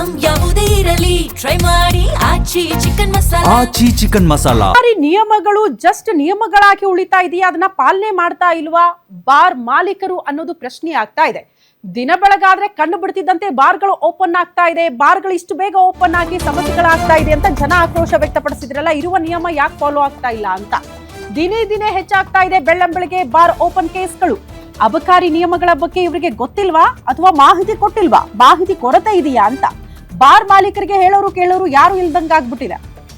Item ಯಾವುದೇ ಇರಲಿ try ಮಾಡಿ ಆಚಿ ಚಿಕನ್ ಮಸಾಲಾ. ಆಚಿ ಚಿಕನ್ ಮಸಾಲಾ. ನಿಯಮಗಳು ಜಸ್ಟ್ ನಿಯಮಗಳಾಗಿ ಉಳಿತಾ ಇದೆಯಾ, ಅದನ್ನ ಪಾಲನೆ ಮಾಡ್ತಾ ಇಲ್ವಾ ಬಾರ್ ಮಾಲೀಕರು ಅನ್ನೋದು ಪ್ರಶ್ನೆ ಆಗ್ತಾ ಇದೆ. ದಿನ ಬೆಳಗಾದ್ರೆ ಕಣ್ಣು ಬಿಡ್ತಿದ್ದಂತೆ ಬಾರ್ಗಳು ಓಪನ್ ಆಗ್ತಾ ಇದೆ, ಬಾರ್ಗಳು ಇಷ್ಟು ಬೇಗ ಓಪನ್ ಆಗಿ ಸಮಸ್ಯೆಗಳಾಗ್ತಾ ಇದೆ ಅಂತ ಜನ ಆಕ್ರೋಶ ವ್ಯಕ್ತಪಡಿಸಿದ್ರಲ್ಲ. ಇರುವ ನಿಯಮ ಯಾಕೆ ಫಾಲೋ ಆಗ್ತಾ ಇಲ್ಲ ಅಂತ ದಿನೇ ದಿನೇ ಹೆಚ್ಚಾಗ್ತಾ ಇದೆ. ಬೆಳ್ಳಂಬೆಳಗ್ಗೆ ಬಾರ್ ಓಪನ್ ಕೇಸ್ಗಳು. ಅಬಕಾರಿ ನಿಯಮಗಳ ಬಗ್ಗೆ ಇವರಿಗೆ ಗೊತ್ತಿಲ್ವಾ ಅಥವಾ ಮಾಹಿತಿ ಕೊಟ್ಟಿಲ್ವಾ, ಮಾಹಿತಿ ಕೊರತೆ ಇದೆಯಾ ಅಂತ ಬಾರ್ ಮಾಲೀಕರಿಗೆ ಹೇಳೋರು ಕೇಳೋರು ಯಾರು ಇಲ್ದಂಗ ಆಗ್ಬಿಟ್ಟಿದೆ.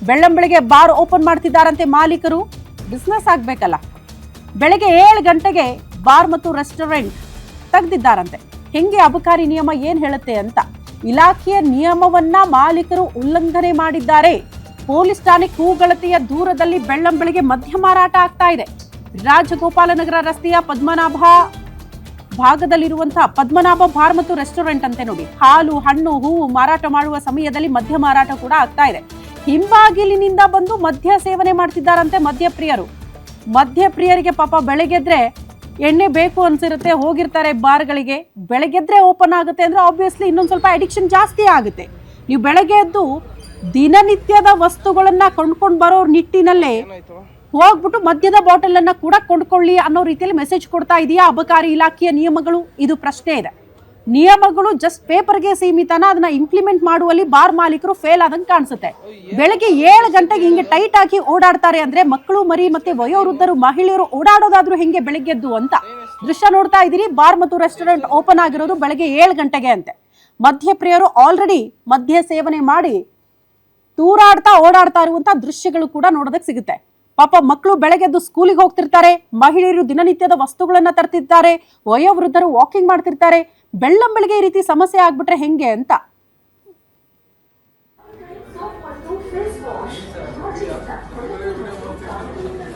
ಬೆಳ್ಳಂಬೆಳಗ್ಗೆ ಬಾರ್ ಓಪನ್ ಮಾಡ್ತಿದ್ದಾರಂತೆ ಮಾಲೀಕರು. ಬಿಸ್ನೆಸ್ ಆಗ್ಬೇಕಲ್ಲ. ಬೆಳಗ್ಗೆ 7 ಗಂಟೆಗೆ ಬಾರ್ ಮತ್ತು ರೆಸ್ಟೋರೆಂಟ್ ತೆಗೆದಿದ್ದಾರಂತೆ. ಹೆಂಗೆ ಅಬಕಾರಿ ನಿಯಮ ಏನ್ ಹೇಳುತ್ತೆ ಅಂತ ಇಲಾಖೆಯ ನಿಯಮವನ್ನ ಮಾಲೀಕರು ಉಲ್ಲಂಘನೆ ಮಾಡಿದ್ದಾರೆ. ಪೊಲೀಸ್ ಠಾಣೆ ಕೂಗಳತೆಯ ದೂರದಲ್ಲಿ ಬೆಳ್ಳಂಬೆಳಗ್ಗೆ ಮದ್ಯ ಮಾರಾಟ ಆಗ್ತಾ ಇದೆ. ರಾಜಗೋಪಾಲನಗರ ರಸ್ತೆಯ ಪದ್ಮನಾಭ ಭಾಗದಲ್ಲಿರುವಂತಹ ಪದ್ಮನಾಭ ಬಾರ್ ಮತ್ತು ರೆಸ್ಟೋರೆಂಟ್ ಅಂತೆ ನೋಡಿ. ಹಾಲು, ಹಣ್ಣು, ಹೂವು ಮಾರಾಟ ಮಾಡುವ ಸಮಯದಲ್ಲಿ ಮದ್ಯ ಮಾರಾಟ ಕೂಡ ಆಗ್ತಾ ಇದೆ. ಹಿಂಬಾಗಿಲಿನಿಂದ ಬಂದು ಮದ್ಯ ಸೇವನೆ ಮಾಡ್ತಿದ್ದಾರಂತೆ ಮದ್ಯಪ್ರಿಯರು. ಮದ್ಯಪ್ರಿಯರಿಗೆ ಪಾಪ ಬೆಳಗ್ಗೆದ್ರೆ ಎಣ್ಣೆ ಬೇಕು ಅನ್ಸಿರುತ್ತೆ, ಹೋಗಿರ್ತಾರೆ ಬಾರ್ಗಳಿಗೆ. ಬೆಳಗ್ಗೆದ್ರೆ ಓಪನ್ ಆಗುತ್ತೆ ಅಂದ್ರೆ ಆಬ್ವಿಯಸ್ಲಿ ಇನ್ನೊಂದು ಸ್ವಲ್ಪ ಅಡಿಕ್ಷನ್ ಜಾಸ್ತಿ ಆಗುತ್ತೆ. ನೀವು ಬೆಳಗ್ಗೆ ಎದ್ದು ದಿನನಿತ್ಯದ ವಸ್ತುಗಳನ್ನ ಕೊಂಡ್ಕೊಂಡು ಬರೋ ನಿಟ್ಟಿನಲ್ಲೇ ಹೋಗ್ಬಿಟ್ಟು ಮದ್ಯದ ಬಾಟಲ್ ಅನ್ನ ಕೂಡ ಕೊಂಡ್ಕೊಳ್ಳಿ ಅನ್ನೋ ರೀತಿಯಲ್ಲಿ ಮೆಸೇಜ್ ಕೊಡ್ತಾ ಇದೆಯಾ ಅಬಕಾರಿ ಇಲಾಖೆಯ ನಿಯಮಗಳು? ಇದು ಪ್ರಶ್ನೆ ಇದೆ. ನಿಯಮಗಳು ಜಸ್ಟ್ ಪೇಪರ್ಗೆ ಸೀಮಿತನ, ಅದನ್ನ ಇಂಪ್ಲಿಮೆಂಟ್ ಮಾಡುವಲ್ಲಿ ಬಾರ್ ಮಾಲೀಕರು ಫೇಲ್ ಆದಂಗೆ ಕಾಣಿಸುತ್ತೆ. ಬೆಳಗ್ಗೆ 7 ಗಂಟೆಗೆ ಹಿಂಗೆ ಟೈಟ್ ಆಗಿ ಓಡಾಡ್ತಾರೆ ಅಂದ್ರೆ ಮಕ್ಕಳು, ಮರಿ ಮತ್ತೆ ವಯೋವೃದ್ಧರು, ಮಹಿಳೆಯರು ಓಡಾಡೋದಾದ್ರೂ ಹೆಂಗೆ ಬೆಳಗ್ಗೆದ್ದು ಅಂತ ದೃಶ್ಯ ನೋಡ್ತಾ ಇದ್ದೀರಿ. ಬಾರ್ ಮತ್ತು ರೆಸ್ಟೋರೆಂಟ್ ಓಪನ್ ಆಗಿರೋದು ಬೆಳಗ್ಗೆ 7 ಗಂಟೆಗೆ ಅಂತೆ. ಮದ್ಯಪ್ರಿಯರು ಆಲ್ರೆಡಿ ಮದ್ಯ ಸೇವನೆ ಮಾಡಿ ತೂರಾಡ್ತಾ ಓಡಾಡ್ತಾ ಇರುವಂತ ದೃಶ್ಯಗಳು ಕೂಡ ನೋಡೋದಕ್ಕೆ ಸಿಗುತ್ತೆ. ಪಾಪ ಮಕ್ಕಳು ಬೆಳಗ್ಗೆದ್ದು ಸ್ಕೂಲಿಗೆ ಹೋಗ್ತಿರ್ತಾರೆ, ಮಹಿಳೆಯರು ದಿನನಿತ್ಯದ ವಸ್ತುಗಳನ್ನ ತರ್ತಿರ್ತಾರೆ, ವಯೋವೃದ್ಧರು ವಾಕಿಂಗ್ ಮಾಡ್ತಿರ್ತಾರೆ. ಬೆಳ್ಳಂಬೆಳಗ್ಗೆ ಈ ರೀತಿ ಸಮಸ್ಯೆ ಆಗ್ಬಿಟ್ರೆ ಹೆಂಗೆ ಅಂತ